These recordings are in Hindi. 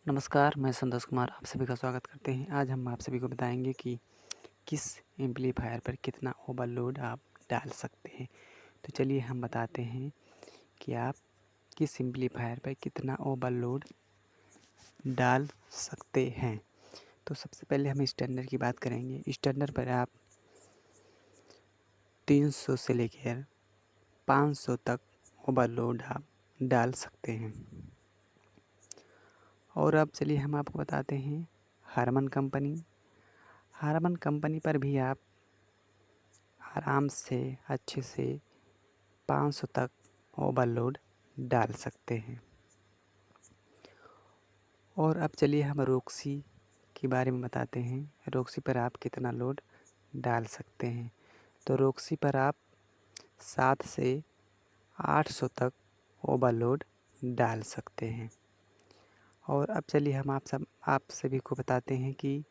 नमस्कार, मैं संतोष कुमार आप सभी का स्वागत करते हैं। आज हम आप सभी को बताएंगे कि किस एम्पलीफायर पर कितना ओवरलोड आप डाल सकते हैं। तो चलिए हम बताते हैं कि आप किस एम्पलीफायर पर कितना ओवरलोड डाल सकते हैं। तो सबसे पहले हम स्टैंडर्ड की बात करेंगे। स्टैंडर्ड पर आप 300 से लेकर 500 तक ओवरलोड आप डाल सकते हैं। और अब चलिए हम आपको बताते हैं हारमन कंपनी पर भी आप आराम से अच्छे से 500 तक ओवरलोड डाल सकते हैं। और अब चलिए हम रॉक्सी के बारे में बताते हैं। रॉक्सी पर आप कितना लोड डाल सकते हैं। तो रॉक्सी पर आप 7 से 800 तक ओवरलोड डाल सकते हैं। और अब चलिए हम आप सभी को बताते हैं कि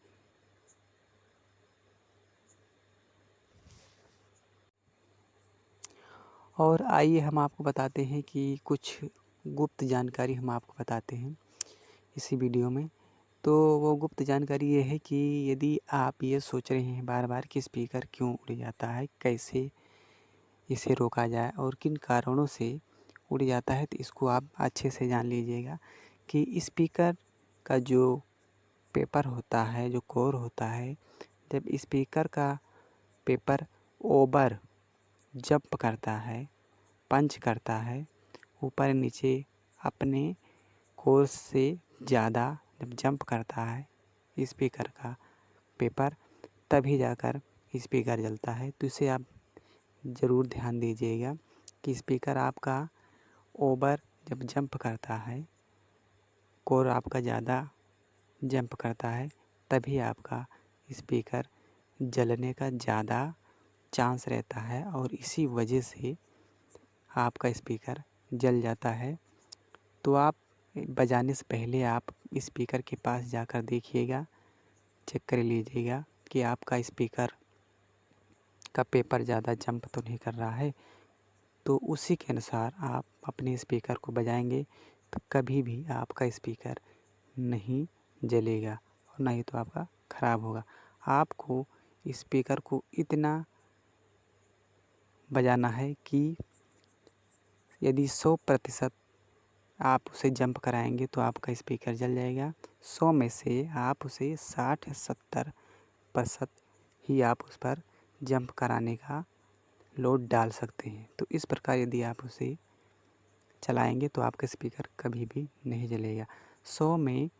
और आइए हम आपको बताते हैं कि कुछ गुप्त जानकारी हम आपको बताते हैं इसी वीडियो में। तो वो गुप्त जानकारी ये है कि यदि आप ये सोच रहे हैं बार बार कि स्पीकर क्यों उड़ जाता है, कैसे इसे रोका जाए और किन कारणों से उड़ जाता है, तो इसको आप अच्छे से जान लीजिएगा कि स्पीकर का जो पेपर होता है, जो कोर होता है, जब स्पीकर का पेपर ओवर जंप करता है, पंच करता है ऊपर नीचे अपने कोर्स से ज़्यादा जब जंप करता है स्पीकर का पेपर, तभी जाकर स्पीकर जलता है। तो इसे आप ज़रूर ध्यान दीजिएगा कि स्पीकर आपका ओवर जब जंप करता है, कोर आपका ज़्यादा जंप करता है, तभी आपका स्पीकर जलने का ज़्यादा चांस रहता है और इसी वजह से आपका स्पीकर जल जाता है। तो आप बजाने से पहले आप स्पीकर के पास जाकर देखिएगा, चेक कर लीजिएगा कि आपका स्पीकर का पेपर ज़्यादा जंप तो नहीं कर रहा है। तो उसी के अनुसार आप अपने स्पीकर को बजाएंगे तो कभी भी आपका स्पीकर नहीं जलेगा और नहीं तो आपका ख़राब होगा। आपको स्पीकर को इतना बजाना है कि यदि 100% आप उसे जंप कराएंगे तो आपका स्पीकर जल जाएगा। 100 में से आप उसे 60 या 70% ही आप उस पर जंप कराने का लोड डाल सकते हैं। तो इस प्रकार यदि आप उसे चलाएंगे तो आपका स्पीकर कभी भी नहीं जलेगा। 100 में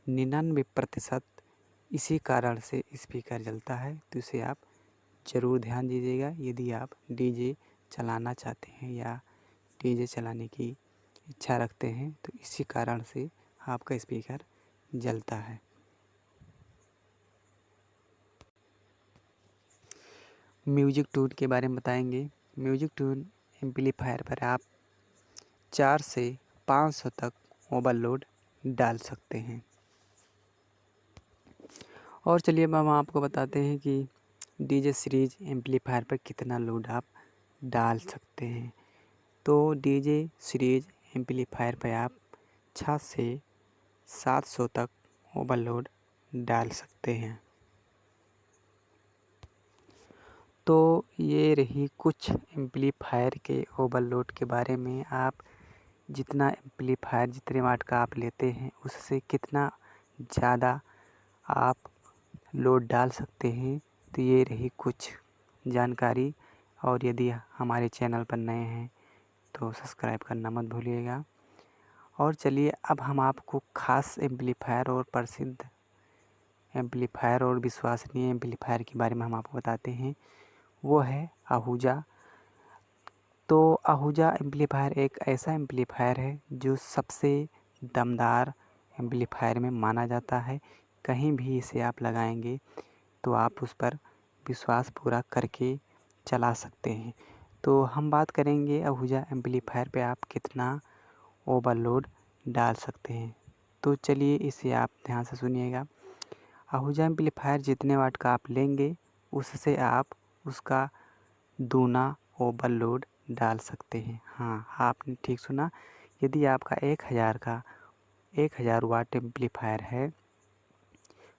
99% इसी कारण से स्पीकर जलता है। तो इसे आप ज़रूर ध्यान दीजिएगा यदि आप डीजे चलाना चाहते हैं या डीजे चलाने की इच्छा रखते हैं, तो इसी कारण से आपका स्पीकर जलता है। म्यूजिक टून के बारे में बताएंगे। म्यूजिक टून एम्पलीफायर पर आप 4 से 500 तक ओवरलोड डाल सकते हैं। और चलिए अब हम आपको बताते हैं कि डीजे सीरीज एम्पलीफायर पर कितना लोड आप डाल सकते हैं। तो डीजे सीरीज एम्पलीफायर पर आप 6 से 700 तक ओवरलोड डाल सकते हैं। तो ये रही कुछ एम्पलीफायर के ओवरलोड के बारे में। आप जितना एम्पलीफायर जितने वाट का आप लेते हैं उससे कितना ज़्यादा आप लोड डाल सकते हैं। तो ये रही कुछ जानकारी। और यदि हमारे चैनल पर नए हैं तो सब्सक्राइब करना मत भूलिएगा। और चलिए अब हम आपको ख़ास एम्पलीफायर और प्रसिद्ध एम्पलीफायर और विश्वसनीय एम्पलीफायर के बारे में हम आपको बताते हैं। वो है आहूजा। तो आहूजा एम्पलीफायर एक ऐसा एम्पलीफायर है जो सबसे दमदार एम्पलीफायर में माना जाता है। कहीं भी इसे आप लगाएंगे तो आप उस पर विश्वास पूरा करके चला सकते हैं। तो हम बात करेंगे आहूजा एम्पलीफायर पे आप कितना ओवरलोड डाल सकते हैं। तो चलिए इसे आप ध्यान से सुनिएगा। आहूजा एम्पलीफायर जितने वाट का आप लेंगे उससे आप उसका दूना ओवरलोड डाल सकते हैं। हाँ, आपने ठीक सुना। यदि आपका 1000 का 1000 वाट एम्पलीफायर है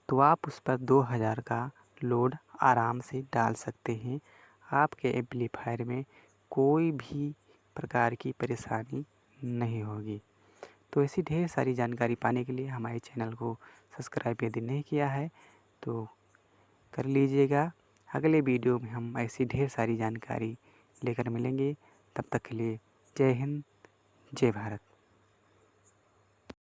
तो आप उस पर 2000 का लोड आराम से डाल सकते हैं। आपके एम्पलीफायर में कोई भी प्रकार की परेशानी नहीं होगी। तो ऐसी ढेर सारी जानकारी पाने के लिए हमारे चैनल को सब्सक्राइब यदि नहीं किया है तो कर लीजिएगा। अगले वीडियो में हम ऐसी ढेर सारी जानकारी लेकर मिलेंगे। तब तक के लिए जय हिंद, जय भारत।